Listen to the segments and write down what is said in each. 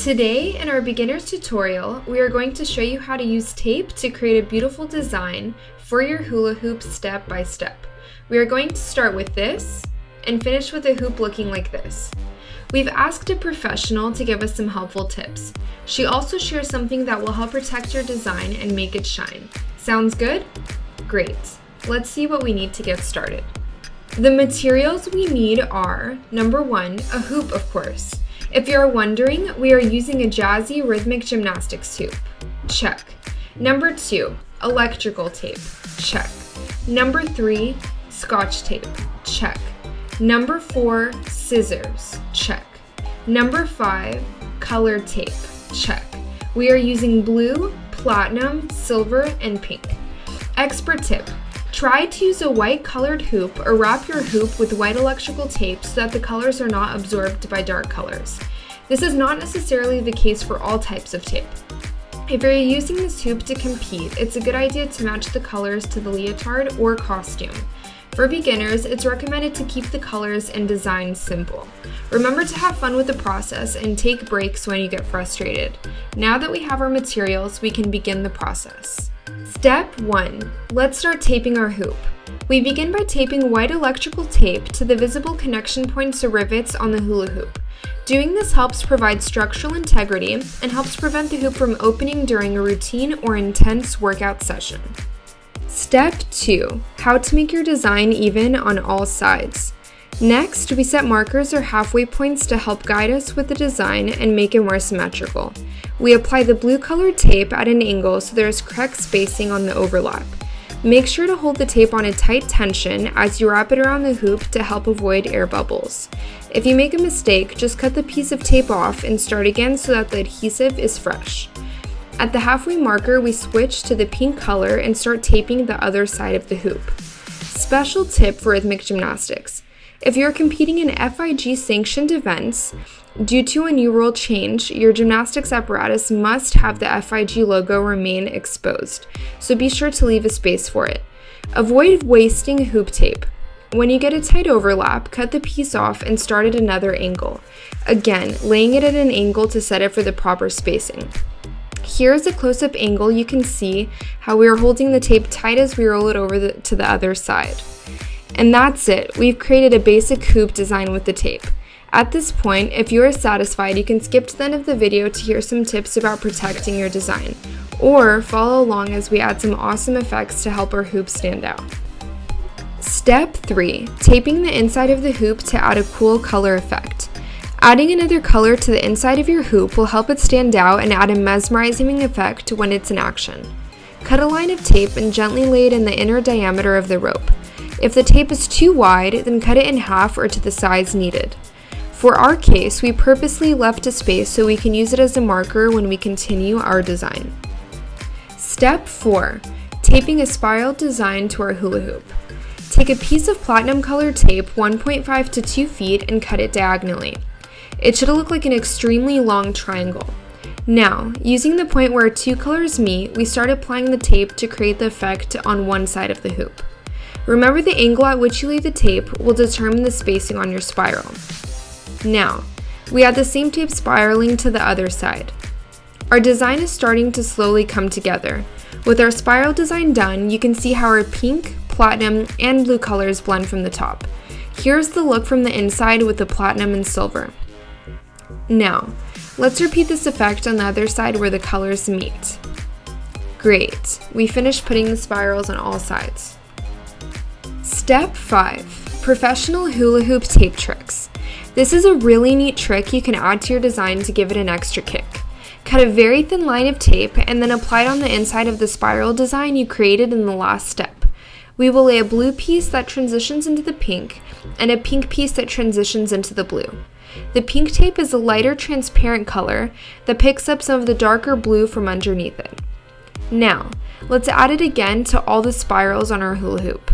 Today, in our beginner's tutorial, we are going to show you how to use tape to create a beautiful design for your hula hoop step by step. We are going to start with this and finish with a hoop looking like this. We've asked a professional to give us some helpful tips. She also shares something that will help protect your design and make it shine. Sounds good? Great. Let's see what we need to get started. The materials we need are, number 1, a hoop, of course. If you're wondering, we are using a jazzy rhythmic gymnastics hoop. Check. Number 2, electrical tape. Check. Number 3, scotch tape. Check. Number 4, scissors. Check. Number 5, colored tape. Check. We are using blue, platinum, silver, and pink. Expert tip. Try to use a white colored hoop or wrap your hoop with white electrical tape so that the colors are not absorbed by dark colors. This is not necessarily the case for all types of tape. If you're using this hoop to compete, it's a good idea to match the colors to the leotard or costume. For beginners, it's recommended to keep the colors and design simple. Remember to have fun with the process and take breaks when you get frustrated. Now that we have our materials, we can begin the process. Step 1. Let's start taping our hoop. We begin by taping white electrical tape to the visible connection points or rivets on the hula hoop. Doing this helps provide structural integrity and helps prevent the hoop from opening during a routine or intense workout session. Step 2. How to make your design even on all sides. Next, we set markers or halfway points to help guide us with the design and make it more symmetrical. We apply the blue colored tape at an angle so there is correct spacing on the overlap. Make sure to hold the tape on a tight tension as you wrap it around the hoop to help avoid air bubbles. If you make a mistake, just cut the piece of tape off and start again so that the adhesive is fresh. At the halfway marker, we switch to the pink color and start taping the other side of the hoop. Special tip for rhythmic gymnastics. If you're competing in FIG sanctioned events, due to a new rule change, your gymnastics apparatus must have the FIG logo remain exposed, so be sure to leave a space for it. Avoid wasting hoop tape. When you get a tight overlap, cut the piece off and start at another angle. Again, laying it at an angle to set it for the proper spacing. Here is a close-up angle. You can see how we are holding the tape tight as we roll it over to the other side. And that's it. We've created a basic hoop design with the tape. At this point, if you are satisfied, you can skip to the end of the video to hear some tips about protecting your design, or follow along as we add some awesome effects to help our hoop stand out. Step 3. Taping the inside of the hoop to add a cool color effect. Adding another color to the inside of your hoop will help it stand out and add a mesmerizing effect when it's in action. Cut a line of tape and gently lay it in the inner diameter of the rope. If the tape is too wide, then cut it in half or to the size needed. For our case, we purposely left a space so we can use it as a marker when we continue our design. Step 4. Taping a spiral design to our hula hoop. Take a piece of platinum colored tape 1.5 to 2 feet and cut it diagonally. It should look like an extremely long triangle. Now, using the point where 2 colors meet, we start applying the tape to create the effect on one side of the hoop. Remember, the angle at which you lay the tape will determine the spacing on your spiral. Now, we add the same tape spiraling to the other side. Our design is starting to slowly come together. With our spiral design done, you can see how our pink, platinum, and blue colors blend from the top. Here's the look from the inside with the platinum and silver. Now, let's repeat this effect on the other side where the colors meet. Great, we finished putting the spirals on all sides. Step 5. Professional hula hoop tape tricks. This is a really neat trick you can add to your design to give it an extra kick. Cut a very thin line of tape and then apply it on the inside of the spiral design you created in the last step. We will lay a blue piece that transitions into the pink and a pink piece that transitions into the blue. The pink tape is a lighter transparent color that picks up some of the darker blue from underneath it. Now, let's add it again to all the spirals on our hula hoop.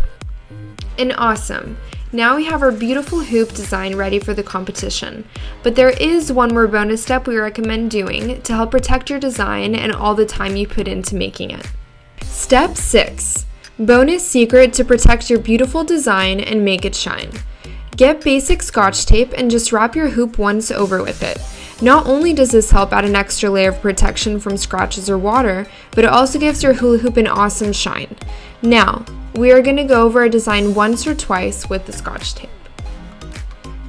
And awesome! Now we have our beautiful hoop design ready for the competition. But there is one more bonus step we recommend doing to help protect your design and all the time you put into making it. Step 6. Bonus secret to protect your beautiful design and make it shine. Get basic scotch tape and just wrap your hoop once over with it. Not only does this help add an extra layer of protection from scratches or water, but it also gives your hula hoop an awesome shine. Now, we are going to go over our design once or twice with the Scotch tape.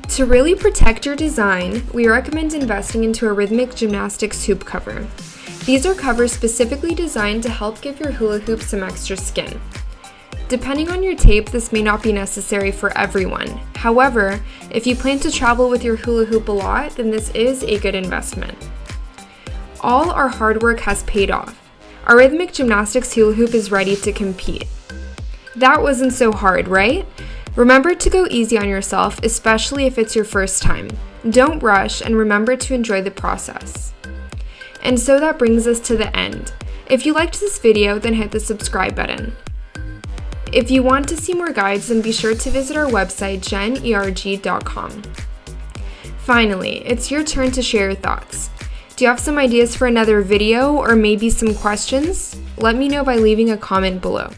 To really protect your design, we recommend investing into a rhythmic gymnastics hoop cover. These are covers specifically designed to help give your hula hoop some extra skin. Depending on your tape, this may not be necessary for everyone. However, if you plan to travel with your hula hoop a lot, then this is a good investment. All our hard work has paid off. Our rhythmic gymnastics hula hoop is ready to compete. That wasn't so hard, right? Remember to go easy on yourself, especially if it's your first time. Don't rush, and remember to enjoy the process. And so that brings us to the end. If you liked this video, then hit the subscribe button. If you want to see more guides, then be sure to visit our website, generg.com. Finally, it's your turn to share your thoughts. Do you have some ideas for another video or maybe some questions? Let me know by leaving a comment below.